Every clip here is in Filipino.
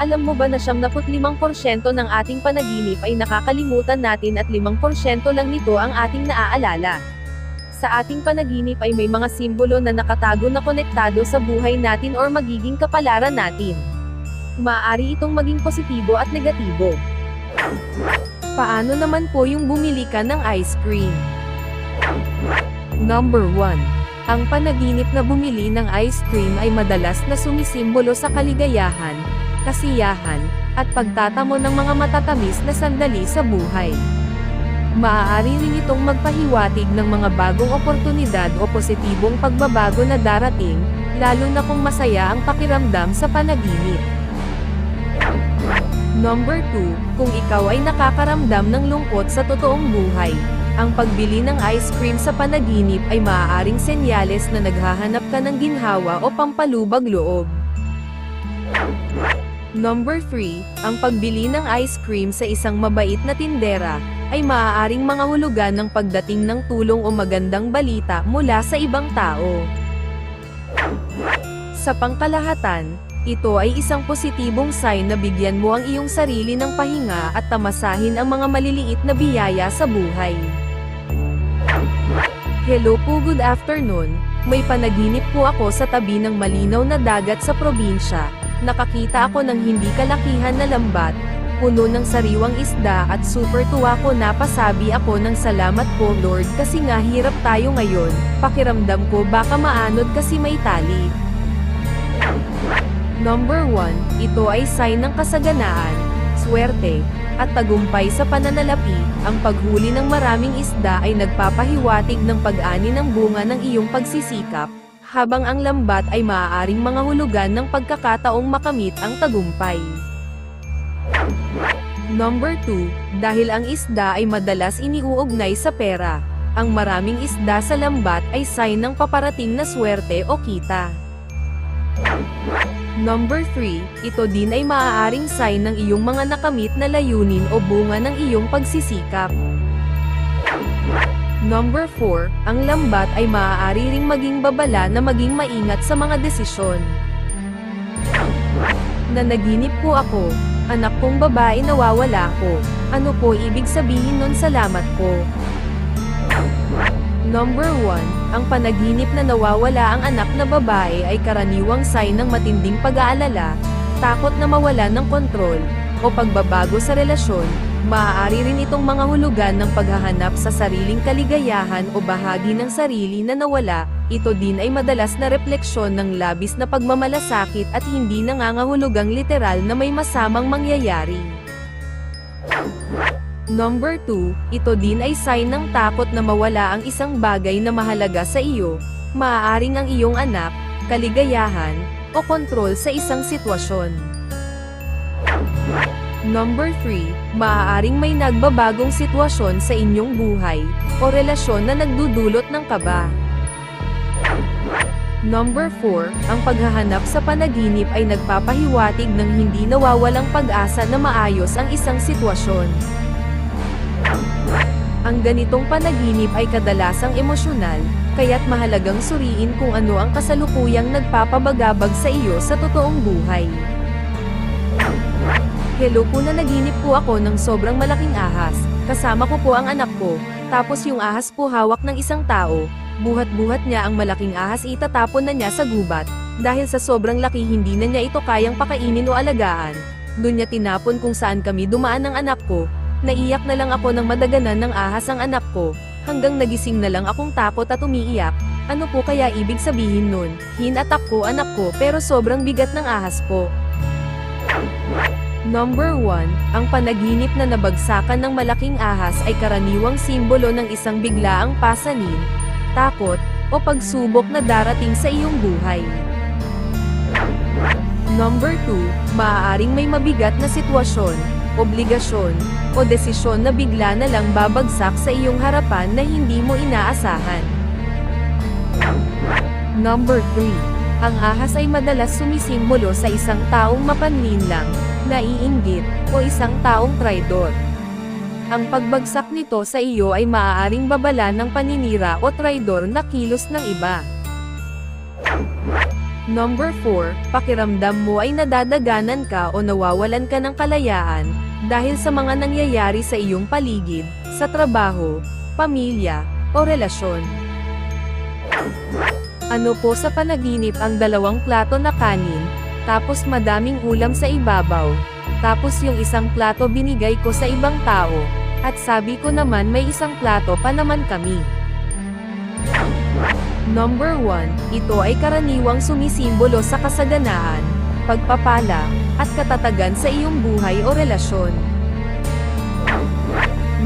Alam mo ba na 75% ng ating panaginip ay nakakalimutan natin at 5% lang nito ang ating naaalala? Sa ating panaginip ay may mga simbolo na nakatago na konektado sa buhay natin or magiging kapalaran natin. Maaari itong maging positibo at negatibo. Paano naman po yung bumili ka ng ice cream? Number 1. Ang panaginip na bumili ng ice cream ay madalas na sumisimbolo sa kaligayahan, kasiyahan, at pagtatamo ng mga matatamis na sandali sa buhay. Maaari rin itong magpahiwatig ng mga bagong oportunidad o positibong pagbabago na darating, lalo na kung masaya ang pakiramdam sa panaginip. Number 2, kung ikaw ay nakakaramdam ng lungkot sa totoong buhay, ang pagbili ng ice cream sa panaginip ay maaaring senyales na naghahanap ka ng ginhawa o pampalubag loob. Number 3, ang pagbili ng ice cream sa isang mabait na tindera, ay maaaring mangahulugan ng pagdating ng tulong o magandang balita mula sa ibang tao. Sa pangkalahatan, ito ay isang positibong sign na bigyan mo ang iyong sarili ng pahinga at tamasahin ang mga maliliit na biyaya sa buhay. Hello po, good afternoon. May panaginip po ako sa tabi ng malinaw na dagat sa probinsya. Nakakita ako ng hindi kalakihan na lambat, puno ng sariwang isda at super tuwa ko, napasabi ako ng salamat po Lord kasi nga hirap tayo ngayon. Pakiramdam ko baka maanod kasi may tali. Number 1, ito ay sign ng kasaganaan, swerte, at tagumpay sa pananalapi. Ang paghuli ng maraming isda ay nagpapahiwatig ng pag-ani ng bunga ng iyong pagsisikap, habang ang lambat ay maaaring mangahulugan ng pagkakataong makamit ang tagumpay. Number 2, dahil ang isda ay madalas iniuugnay sa pera, ang maraming isda sa lambat ay sign ng paparating na swerte o kita. Number 3, ito din ay maaaring sign ng iyong mga nakamit na layunin o bunga ng iyong pagsisikap. Number 4, ang lambat ay maaari ring maging babala na maging maingat sa mga desisyon. Nanaginip po ako, anak kong babae nawawala ko. Ano po ibig sabihin nun? Salamat po. Number 1, ang panaginip na nawawala ang anak na babae ay karaniwang sign ng matinding pag-aalala, takot na mawalan ng kontrol, o pagbabago sa relasyon. Maaari rin itong mga hulugan ng paghahanap sa sariling kaligayahan o bahagi ng sarili na nawala. Ito din ay madalas na refleksyon ng labis na pagmamalasakit at hindi nangangahulugang literal na may masamang mangyayari. Number 2, ito din ay sign ng takot na mawala ang isang bagay na mahalaga sa iyo, maaaring ang iyong anak, kaligayahan, o kontrol sa isang sitwasyon. Number 3, maaaring may nagbabagong sitwasyon sa inyong buhay, o relasyon na nagdudulot ng kaba. Number 4, ang paghahanap sa panaginip ay nagpapahiwatig ng hindi nawawalang pag-asa na maayos ang isang sitwasyon. Ang ganitong panaginip ay kadalasang emosyonal, kaya't mahalagang suriin kung ano ang kasalukuyang nagpapabagabag sa iyo sa totoong buhay. Hello po, nanaginip po ako ng sobrang malaking ahas, kasama ko po ang anak ko, tapos yung ahas po hawak ng isang tao, buhat-buhat niya ang malaking ahas, itatapon na niya sa gubat, dahil sa sobrang laki hindi na niya ito kayang pakainin o alagaan, doon niya tinapon kung saan kami dumaan ng anak ko. Naiyak na lang ako ng madaganan ng ahas ang anak ko, hanggang nagising na lang akong takot at umiiyak. Ano po kaya ibig sabihin nun? Hinatak ko anak ko pero sobrang bigat ng ahas po. Number 1, ang panaginip na nabagsakan ng malaking ahas ay karaniwang simbolo ng isang biglaang pasanin, takot, o pagsubok na darating sa iyong buhay. Number 2, maaaring may mabigat na sitwasyon, obligasyon, o desisyon na bigla na lang babagsak sa iyong harapan na hindi mo inaasahan. Number 3, ang ahas ay madalas sumisimbolo sa isang taong mapanlinlang, naiinggit, o isang taong traidor. Ang pagbagsak nito sa iyo ay maaaring babala ng paninira o traidor na kilos ng iba. Number 4, pakiramdam mo ay nadadaganan ka o nawawalan ka ng kalayaan, dahil sa mga nangyayari sa iyong paligid, sa trabaho, pamilya, o relasyon. Ano po sa panaginip ang 2 plato na kanin, tapos madaming ulam sa ibabaw, tapos yung isang plato binigay ko sa ibang tao, at sabi ko naman may isang plato pa naman kami. Number 1, ito ay karaniwang sumisimbolo sa kasaganaan, pagpapala, at katatagan sa iyong buhay o relasyon.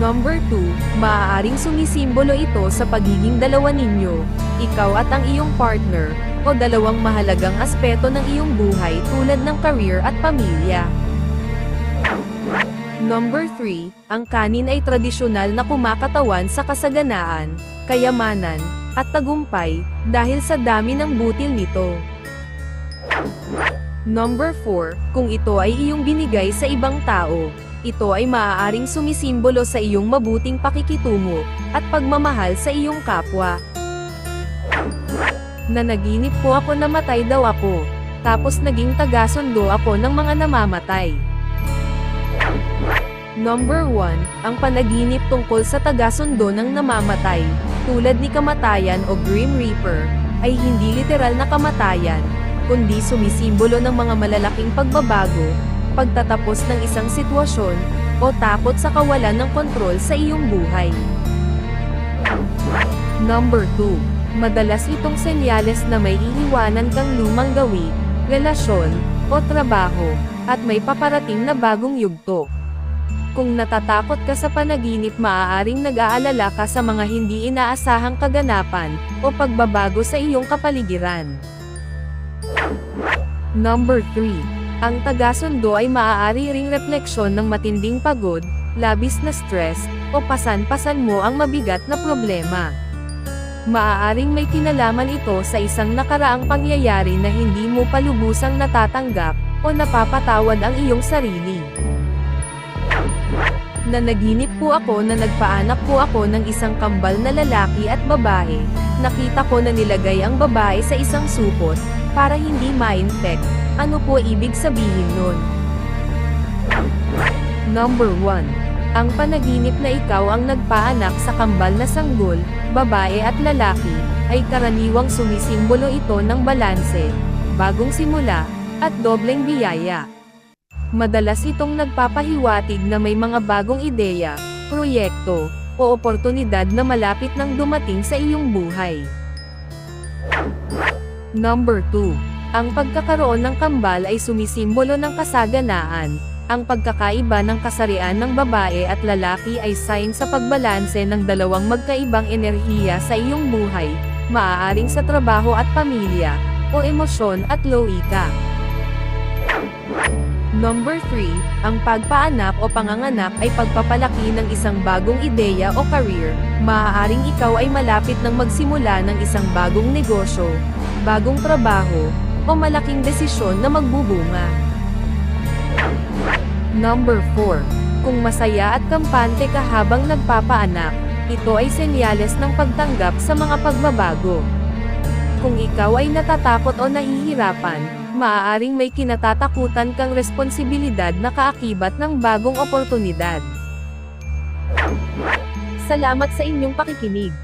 Number 2, maaaring sumisimbolo ito sa pagiging dalawa ninyo, ikaw at ang iyong partner, o 2 mahalagang aspeto ng iyong buhay tulad ng career at pamilya. Number 3, ang kanin ay tradisyonal na kumakatawan sa kasaganaan, kayamanan, at tagumpay, dahil sa dami ng butil nito. Number 4, kung ito ay iyong binigay sa ibang tao, ito ay maaaring sumisimbolo sa iyong mabuting pakikitungo, at pagmamahal sa iyong kapwa. Nanaginip po ako na matay daw ako, tapos naging tagasundo ako ng mga namamatay. Number 1, ang panaginip tungkol sa tagasundo ng namamatay, tulad ni kamatayan o Grim Reaper, ay hindi literal na kamatayan, kundi sumisimbolo ng mga malalaking pagbabago, pagtatapos ng isang sitwasyon, o takot sa kawalan ng kontrol sa iyong buhay. Number 2, madalas itong senyales na may iiwanan kang lumang gawi, relasyon, o trabaho, at may paparating na bagong yugto. Kung natatakot ka sa panaginip, maaaring nag-aalala ka sa mga hindi inaasahang kaganapan, o pagbabago sa iyong kapaligiran. Number 3, ang tagasundo ay maaari ring refleksyon ng matinding pagod, labis na stress, o pasan-pasan mo ang mabigat na problema. Maaaring may kinalaman ito sa isang nakaraang pangyayari na hindi mo pa lubusang natatanggap, o napapatawad ang iyong sarili. Nanaginip po ako na nagpaanak po ako ng isang kambal na lalaki at babae. Nakita ko na nilagay ang babae sa isang supot, para hindi ma-infect. Ano po ibig sabihin nun? Number 1, ang panaginip na ikaw ang nagpaanak sa kambal na sanggol, babae at lalaki, ay karaniwang sumisimbolo ito ng balanse, bagong simula, at dobleng biyaya. Madalas itong nagpapahiwatig na may mga bagong ideya, proyekto, o oportunidad na malapit nang dumating sa iyong buhay. Number 2, ang pagkakaroon ng kambal ay sumisimbolo ng kasaganaan. Ang pagkakaiba ng kasarian ng babae at lalaki ay sign sa pagbalanse ng 2 magkaibang enerhiya sa iyong buhay, maaaring sa trabaho at pamilya, o emosyon at logika. Number 3, ang pagpaanak o panganganak ay pagpapalaki ng isang bagong ideya o career. Maaaring ikaw ay malapit ng magsimula ng isang bagong negosyo, bagong trabaho, o malaking desisyon na magbubunga. Number 4, kung masaya at kampante ka habang nagpapaanak, ito ay senyales ng pagtanggap sa mga pagbabago. Kung ikaw ay natatakot o nahihirapan, maaaring may kinatatakutan kang responsibilidad na kaakibat ng bagong oportunidad. Salamat sa inyong pakikinig.